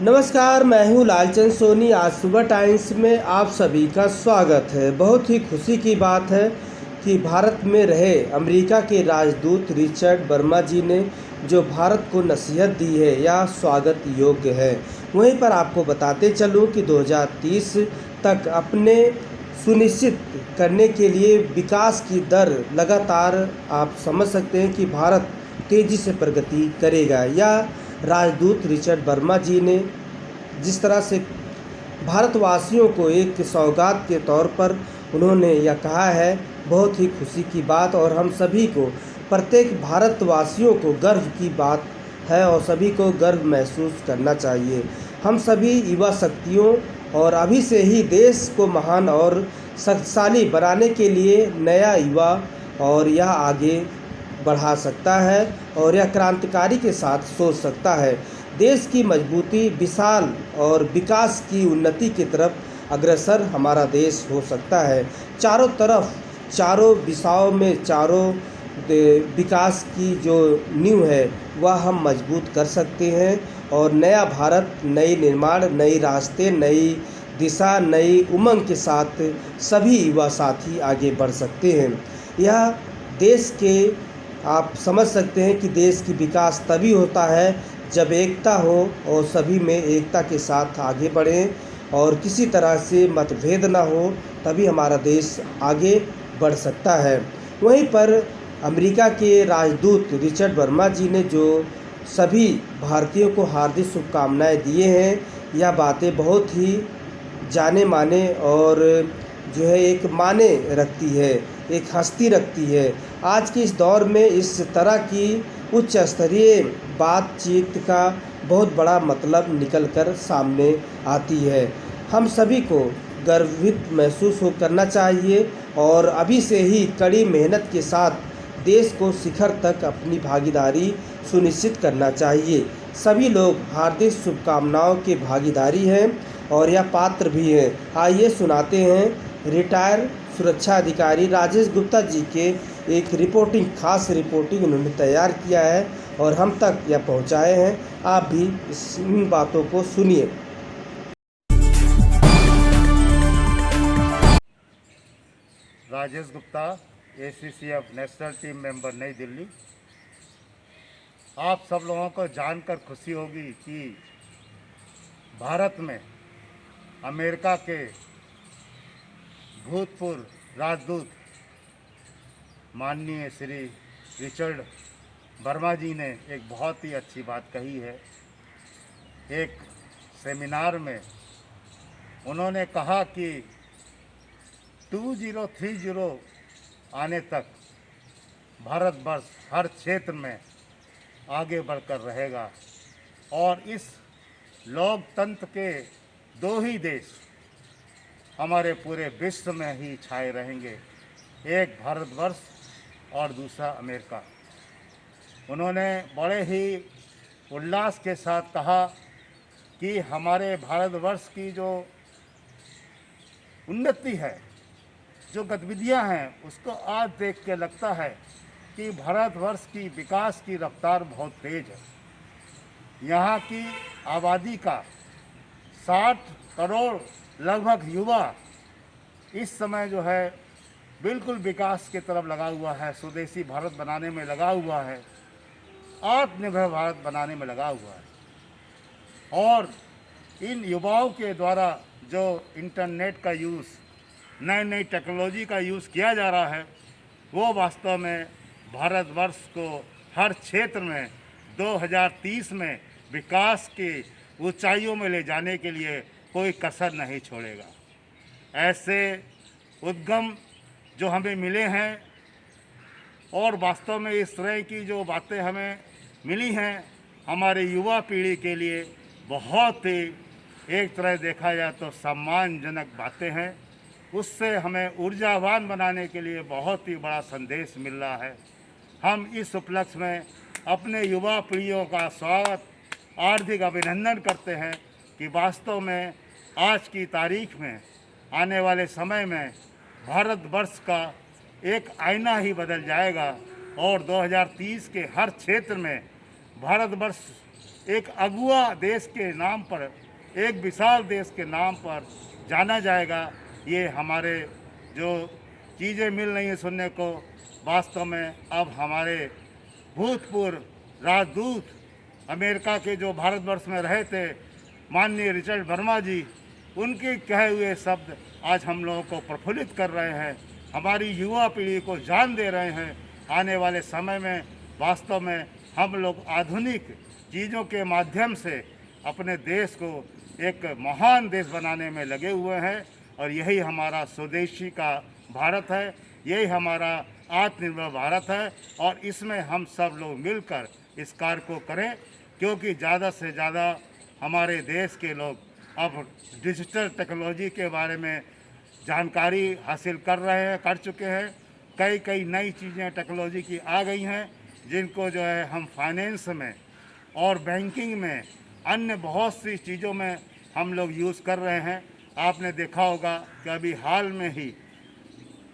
नमस्कार, मैं हूँ लालचंद सोनी। आज सुबह टाइम्स में आप सभी का स्वागत है। बहुत ही खुशी की बात है कि भारत में रहे अमेरिका के राजदूत रिचर्ड वर्मा जी ने जो भारत को नसीहत दी है यह स्वागत योग्य है। वहीं पर आपको बताते चलूँ कि 2030 तक अपने सुनिश्चित करने के लिए विकास की दर लगातार आप समझ सकते हैं कि भारत तेज़ी से प्रगति करेगा। या राजदूत रिचर्ड वर्मा जी ने जिस तरह से भारतवासियों को एक सौगात के तौर पर उन्होंने यह कहा है, बहुत ही खुशी की बात और हम सभी को, प्रत्येक भारतवासियों को गर्व की बात है और सभी को गर्व महसूस करना चाहिए। हम सभी युवा शक्तियों और अभी से ही देश को महान और शक्तिशाली बनाने के लिए नया युवा और यह आगे बढ़ा सकता है और यह क्रांतिकारी के साथ सोच सकता है। देश की मजबूती, विशाल और विकास की उन्नति की तरफ अग्रसर हमारा देश हो सकता है। चारों तरफ, चारों दिशाओं में, चारों विकास की जो नींव है वह हम मजबूत कर सकते हैं और नया भारत, नई निर्माण, नई रास्ते, नई दिशा, नई उमंग के साथ सभी युवा साथी आगे बढ़ सकते हैं। यह देश के, आप समझ सकते हैं कि देश की विकास तभी होता है जब एकता हो और सभी में एकता के साथ आगे बढ़ें और किसी तरह से मतभेद ना हो, तभी हमारा देश आगे बढ़ सकता है। वहीं पर अमेरिका के राजदूत रिचर्ड वर्मा जी ने जो सभी भारतीयों को हार्दिक शुभकामनाएं दिए हैं, यह बातें बहुत ही जाने माने और जो है एक माने रखती है, एक हस्ती रखती है। आज के इस दौर में इस तरह की उच्च स्तरीय बातचीत का बहुत बड़ा मतलब निकल कर सामने आती है। हम सभी को गर्वित महसूस करना चाहिए और अभी से ही कड़ी मेहनत के साथ देश को शिखर तक अपनी भागीदारी सुनिश्चित करना चाहिए। सभी लोग हार्दिक शुभकामनाओं के भागीदारी हैं और यह पात्र भी हैं। आइए सुनाते हैं रिटायर सुरक्षा अधिकारी राजेश गुप्ता जी के एक खास रिपोर्टिंग उन्होंने तैयार किया है और हम तक यह पहुंचाए हैं। आप भी इन बातों को सुनिए। Rajesh Gupta, ACCF national team member, नई दिल्ली। आप सब लोगों को जानकर खुशी होगी कि भारत में अमेरिका के भूतपूर्व राजदूत माननीय श्री रिचर्ड वर्मा जी ने एक बहुत ही अच्छी बात कही है। एक सेमिनार में उन्होंने कहा कि 2030 आने तक भारतवर्ष हर क्षेत्र में आगे बढ़कर रहेगा और इस लोकतंत्र के दो ही देश हमारे पूरे विश्व में ही छाए रहेंगे, एक भारतवर्ष और दूसरा अमेरिका। उन्होंने बड़े ही उल्लास के साथ कहा कि हमारे भारतवर्ष की जो उन्नति है, जो गतिविधियां हैं, उसको आज देख के लगता है कि भारतवर्ष की विकास की रफ्तार बहुत तेज है। यहाँ की आबादी का 60 करोड़ लगभग युवा इस समय जो है बिल्कुल विकास की तरफ लगा हुआ है, स्वदेशी भारत बनाने में लगा हुआ है, आत्मनिर्भर भारत बनाने में लगा हुआ है। और इन युवाओं के द्वारा जो इंटरनेट का यूज़, नई नई टेक्नोलॉजी का यूज़ किया जा रहा है, वो वास्तव में भारतवर्ष को हर क्षेत्र में 2030 में विकास की ऊंचाइयों में ले जाने के लिए कोई कसर नहीं छोड़ेगा। ऐसे उद्गम जो हमें मिले हैं और वास्तव में इस तरह की जो बातें हमें मिली हैं, हमारे युवा पीढ़ी के लिए बहुत ही, एक तरह देखा जाए तो सम्मानजनक बातें हैं। उससे हमें ऊर्जावान बनाने के लिए बहुत ही बड़ा संदेश मिल रहा है। हम इस उपलक्ष्य में अपने युवा पीढ़ियों का स्वागत, हार्दिक अभिनंदन करते हैं कि वास्तव में आज की तारीख में, आने वाले समय में भारतवर्ष का एक आईना ही बदल जाएगा और 2030 के हर क्षेत्र में भारतवर्ष एक अगुआ देश के नाम पर, एक विशाल देश के नाम पर जाना जाएगा। ये हमारे जो चीज़ें मिल रही हैं सुनने को, वास्तव में अब हमारे भूतपूर्व राजदूत अमेरिका के जो भारतवर्ष में रहे थे, माननीय रिचर्ड वर्मा जी, उनके कहे हुए शब्द आज हम लोगों को प्रफुल्लित कर रहे हैं, हमारी युवा पीढ़ी को जान दे रहे हैं। आने वाले समय में वास्तव में हम लोग आधुनिक चीज़ों के माध्यम से अपने देश को एक महान देश बनाने में लगे हुए हैं और यही हमारा स्वदेशी का भारत है, यही हमारा आत्मनिर्भर भारत है। और इसमें हम सब लोग मिलकर इस कार्य को करें, क्योंकि ज़्यादा से ज़्यादा हमारे देश के लोग अब डिजिटल टेक्नोलॉजी के बारे में जानकारी हासिल कर चुके हैं। कई नई चीज़ें टेक्नोलॉजी की आ गई हैं, जिनको जो है हम फाइनेंस में और बैंकिंग में, अन्य बहुत सी चीज़ों में हम लोग यूज़ कर रहे हैं। आपने देखा होगा कि अभी हाल में ही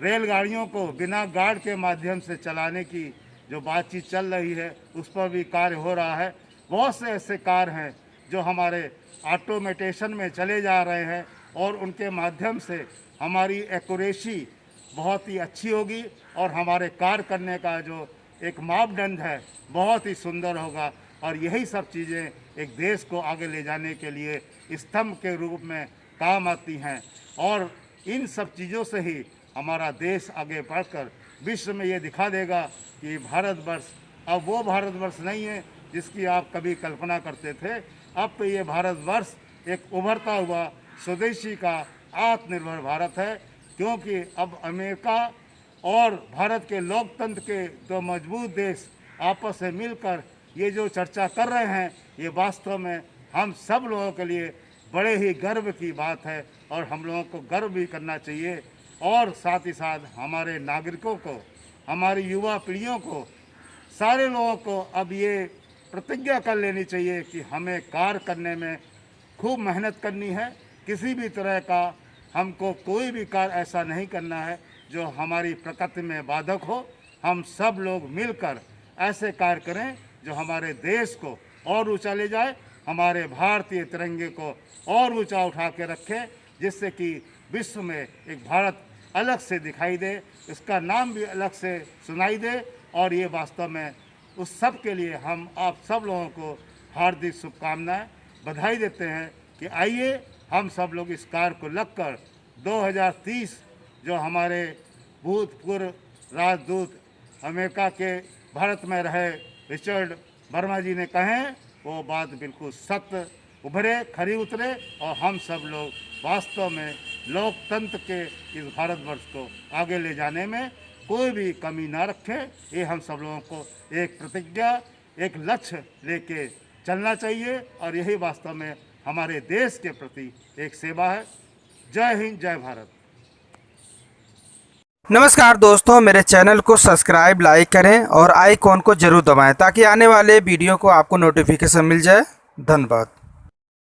रेलगाड़ियों को बिना गार्ड के माध्यम से चलाने की जो बातचीत चल रही है, उस पर भी कार्य हो रहा है। बहुत से ऐसे कार्य हैं जो हमारे ऑटोमेटेशन में चले जा रहे हैं और उनके माध्यम से हमारी एक्यूरेसी बहुत ही अच्छी होगी और हमारे कार्य करने का जो एक मापदंड है बहुत ही सुंदर होगा। और यही सब चीज़ें एक देश को आगे ले जाने के लिए स्तंभ के रूप में काम आती हैं और इन सब चीज़ों से ही हमारा देश आगे बढ़कर विश्व में ये दिखा देगा कि भारतवर्ष अब वो भारतवर्ष नहीं है जिसकी आप कभी कल्पना करते थे। अब तो ये भारतवर्ष एक उभरता हुआ स्वदेशी का आत्मनिर्भर भारत है, क्योंकि अब अमेरिका और भारत के लोकतंत्र के दो मजबूत देश आपस में मिलकर ये जो चर्चा कर रहे हैं, ये वास्तव में हम सब लोगों के लिए बड़े ही गर्व की बात है और हम लोगों को गर्व भी करना चाहिए। और साथ ही साथ हमारे नागरिकों को, हमारी युवा पीढ़ियों को, सारे लोगों को अब ये प्रतिज्ञा कर लेनी चाहिए कि हमें कार्य करने में खूब मेहनत करनी है। किसी भी तरह का हमको कोई भी कार्य ऐसा नहीं करना है जो हमारी प्रकृति में बाधक हो। हम सब लोग मिलकर ऐसे कार्य करें जो हमारे देश को और ऊंचा ले जाए, हमारे भारतीय तिरंगे को और ऊंचा उठा के रखे, जिससे कि विश्व में एक भारत अलग से दिखाई दे, इसका नाम भी अलग से सुनाई दे। और ये वास्तव में उस सब के लिए हम आप सब लोगों को हार्दिक शुभकामनाएं, बधाई देते हैं कि आइए हम सब लोग इस कार्य को लगकर 2030 जो हमारे भूतपूर्व राजदूत अमेरिका के भारत में रहे रिचर्ड वर्मा जी ने कहे, वो बात बिल्कुल सत्य उभरे, खरी उतरे और हम सब लोग वास्तव में लोकतंत्र के इस भारतवर्ष को आगे ले जाने में कोई भी कमी ना रखें। ये हम सब लोगों को एक प्रतिज्ञा, एक लक्ष्य लेके चलना चाहिए और यही वास्तव में हमारे देश के प्रति एक सेवा है। जय हिंद, जय भारत। नमस्कार दोस्तों, मेरे चैनल को सब्सक्राइब, लाइक करें और आइकॉन को जरूर दबाएं ताकि आने वाले वीडियो को आपको नोटिफिकेशन मिल जाए। धन्यवाद।